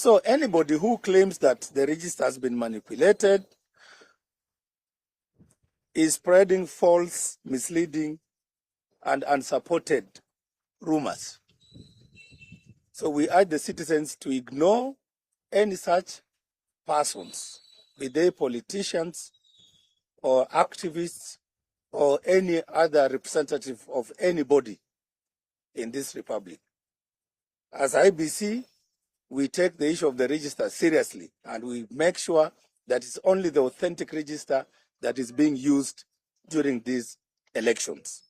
So anybody who claims that the register has been manipulated is spreading false, misleading, and unsupported rumors. So we urge the citizens to ignore any such persons, be they politicians or activists or any other representative of anybody in this republic. As IEBC, we take the issue of the register seriously, and we make sure that it's only the authentic register that is being used during these elections.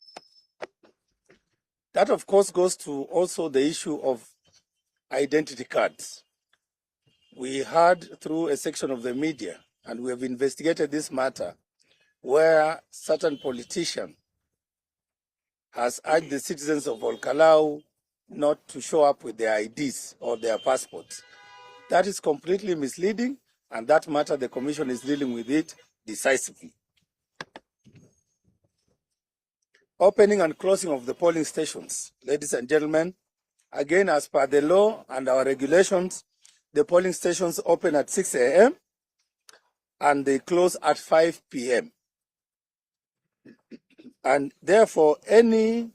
That, of course, goes to also the issue of identity cards. We heard through a section of the media, and we have investigated this matter, where certain politician has urged the citizens of Ol Kalou not to show up with their IDs or their passports. That is completely misleading, and that matter the Commission is dealing with it decisively. Opening and closing of the polling stations. Ladies and gentlemen, again, as per the law and our regulations, the polling stations open at 6 a.m. and they close at 5 p.m. And therefore, any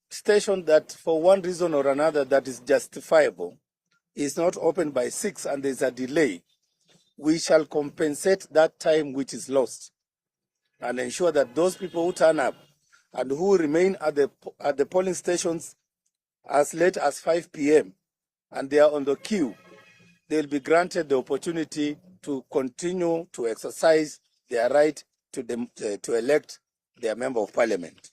station that for one reason or another that is justifiable is not open by 6 and there's a delay, we shall compensate that time which is lost and ensure that those people who turn up and who remain at the polling stations as late as 5 p.m. and they are on the queue, they'll be granted the opportunity to continue to exercise their right to elect their member of parliament.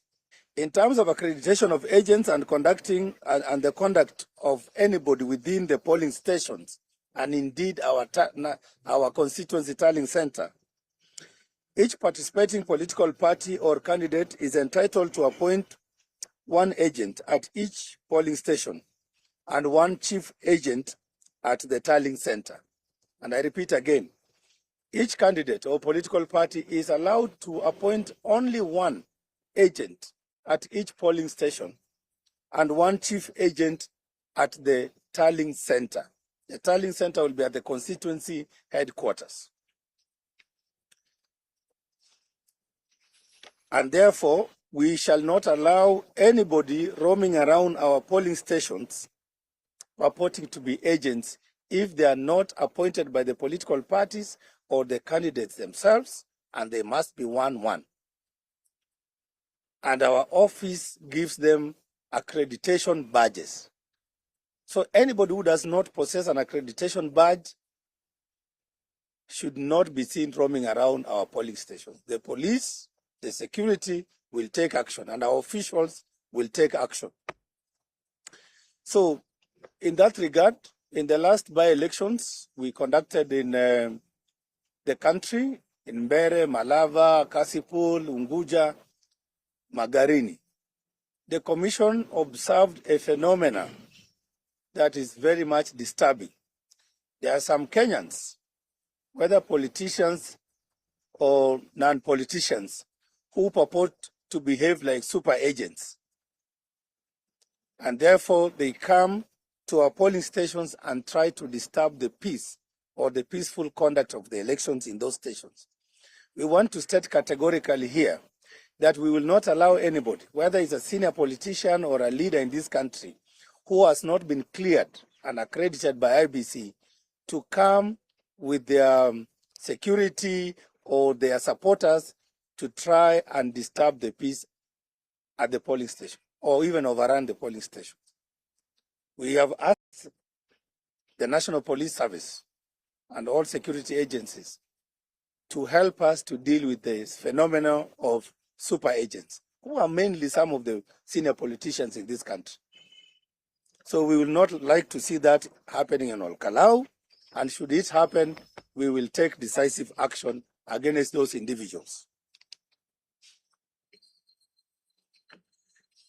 In terms of accreditation of agents and conducting and the conduct of anybody within the polling stations, and indeed our constituency tallying center, each participating political party or candidate is entitled to appoint one agent at each polling station and one chief agent at the tallying center. And I repeat again, each candidate or political party is allowed to appoint only one agent at each polling station and one chief agent at the tallying center. The tallying center will be at the constituency headquarters. And therefore, we shall not allow anybody roaming around our polling stations purporting to be agents if they are not appointed by the political parties or the candidates themselves, and they must be one. And our office gives them accreditation badges. So anybody who does not possess an accreditation badge should not be seen roaming around our polling stations. The police, the security will take action, and our officials will take action. So in that regard, in the last by-elections we conducted in the country, in Mbere, Malava, Kasipul, Unguja, Magarini, the Commission observed a phenomenon that is very much disturbing. There are some Kenyans, whether politicians or non-politicians, who purport to behave like super agents. And therefore, they come to our polling stations and try to disturb the peace or the peaceful conduct of the elections in those stations. We want to state categorically here that we will not allow anybody, whether it's a senior politician or a leader in this country, who has not been cleared and accredited by IEBC, to come with their security or their supporters to try and disturb the peace at the polling station or even overrun the polling station. We have asked the National Police Service and all security agencies to help us to deal with this phenomenon of super agents, who are mainly some of the senior politicians in this country. So we will not like to see that happening in Ol Kalou, and should it happen, we will take decisive action against those individuals.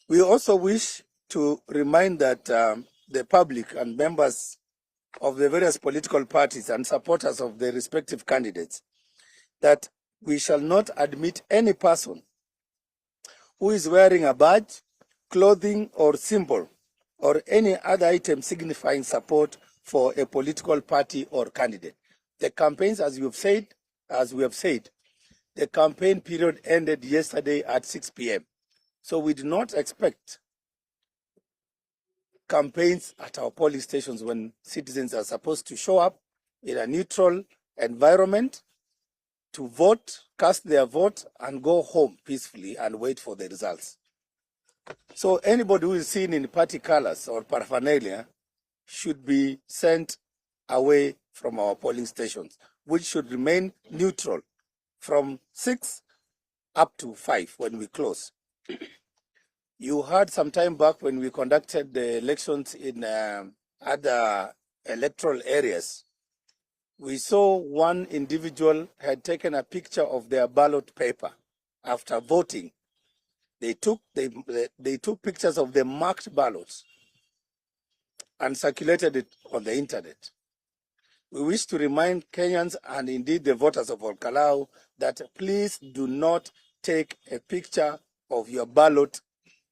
We also wish to remind that the public and members of the various political parties and supporters of the respective candidates that we shall not admit any person who is wearing a badge, clothing or symbol or any other item signifying support for a political party or candidate. The campaigns, as we have said, the campaign period ended yesterday at 6 p.m. So we do not expect campaigns at our polling stations when citizens are supposed to show up in a neutral environment to vote, cast their vote, and go home peacefully and wait for the results. So anybody who is seen in party colors or paraphernalia should be sent away from our polling stations, which should remain neutral from 6 up to 5 when we close. You heard some time back when we conducted the elections in other electoral areas, we saw one individual had taken a picture of their ballot paper after voting. They took pictures of the marked ballots and circulated it on the internet. We wish to remind Kenyans and indeed the voters of Ol Kalou that please do not take a picture of your ballot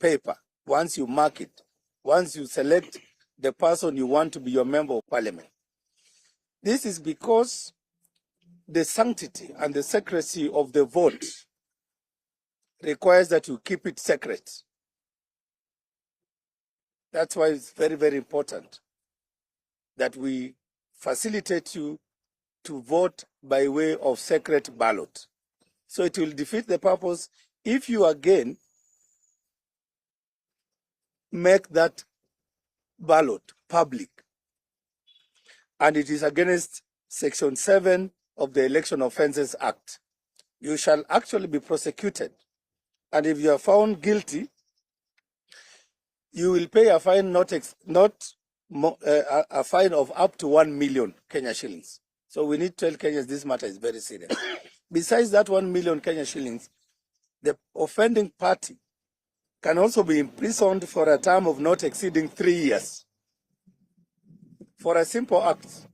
paper once you mark it, once you select the person you want to be your member of parliament. This is because the sanctity and the secrecy of the vote requires that you keep it secret. That's why it's very, very important that we facilitate you to vote by way of secret ballot. So it will defeat the purpose if you again make that ballot public. And it is against Section 7 of the Election Offences Act. You shall actually be prosecuted. And if you are found guilty, you will pay a fine a fine of up to 1 million Kenya shillings. So we need to tell Kenyans this matter is very serious. Besides that 1 million Kenya shillings, the offending party can also be imprisoned for a term of not exceeding 3 years for a simple act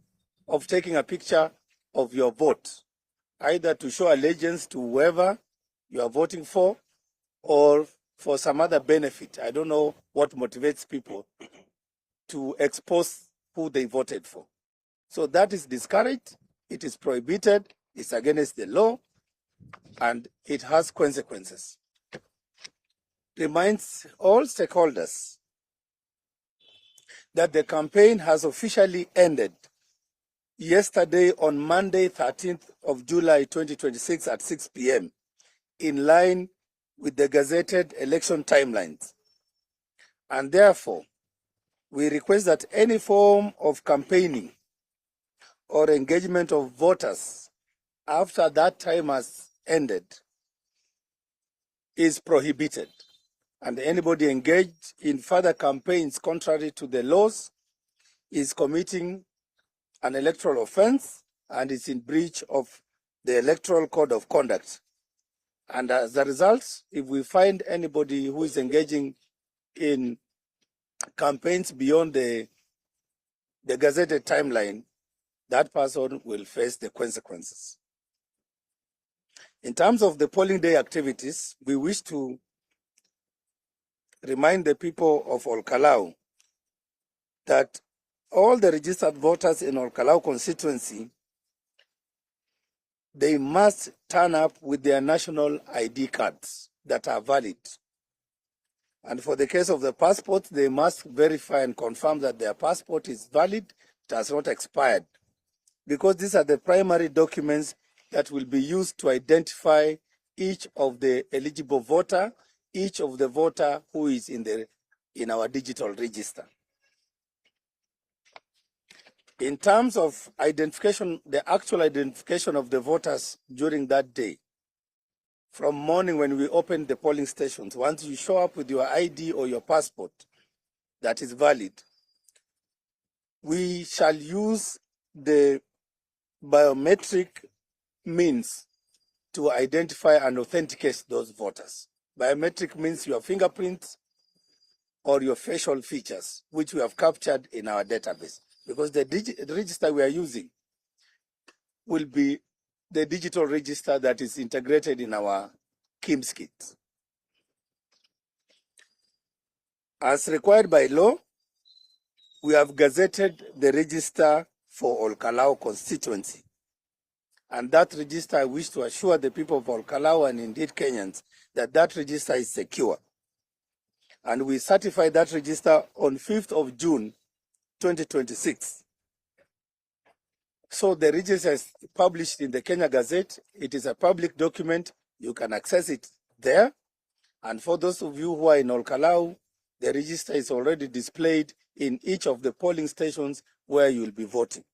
of taking a picture of your vote, either to show allegiance to whoever you are voting for or for some other benefit. I don't know what motivates people to expose who they voted for. So that is discouraged, it is prohibited, it's against the law, and it has consequences. Reminds all stakeholders that the campaign has officially ended yesterday on Monday, 13th of July 2026 at 6 p.m. in line with the gazetted election timelines. And therefore, we request that any form of campaigning or engagement of voters after that time has ended is prohibited. And anybody engaged in further campaigns contrary to the laws is committing an electoral offense and is in breach of the Electoral Code of Conduct. And as a result, if we find anybody who is engaging in campaigns beyond the gazetted timeline, that person will face the consequences. In terms of the polling day activities, we wish to remind the people of Ol Kalou that all the registered voters in Ol Kalou constituency, they must turn up with their national ID cards that are valid. And for the case of the passport, they must verify and confirm that their passport is valid, it has not expired, because these are the primary documents that will be used to identify each of the eligible voter, each of the voter who is in our digital register. In terms of identification, the actual identification of the voters during that day, from morning when we open the polling stations, once you show up with your ID or your passport that is valid, we shall use the biometric means to identify and authenticate those voters. Biometric means your fingerprints or your facial features, which we have captured in our database. Because the register we are using will be the digital register that is integrated in our KIMS kit. As required by law, we have gazetted the register for Ol Kalou constituency. And that register, I wish to assure the people of Ol Kalou and indeed Kenyans that that register is secure. And we certified that register on 5th of June, 2026. So the register is published in the Kenya Gazette. It is a public document. You can access it there. And for those of you who are in Ol Kalou, the register is already displayed in each of the polling stations where you will be voting.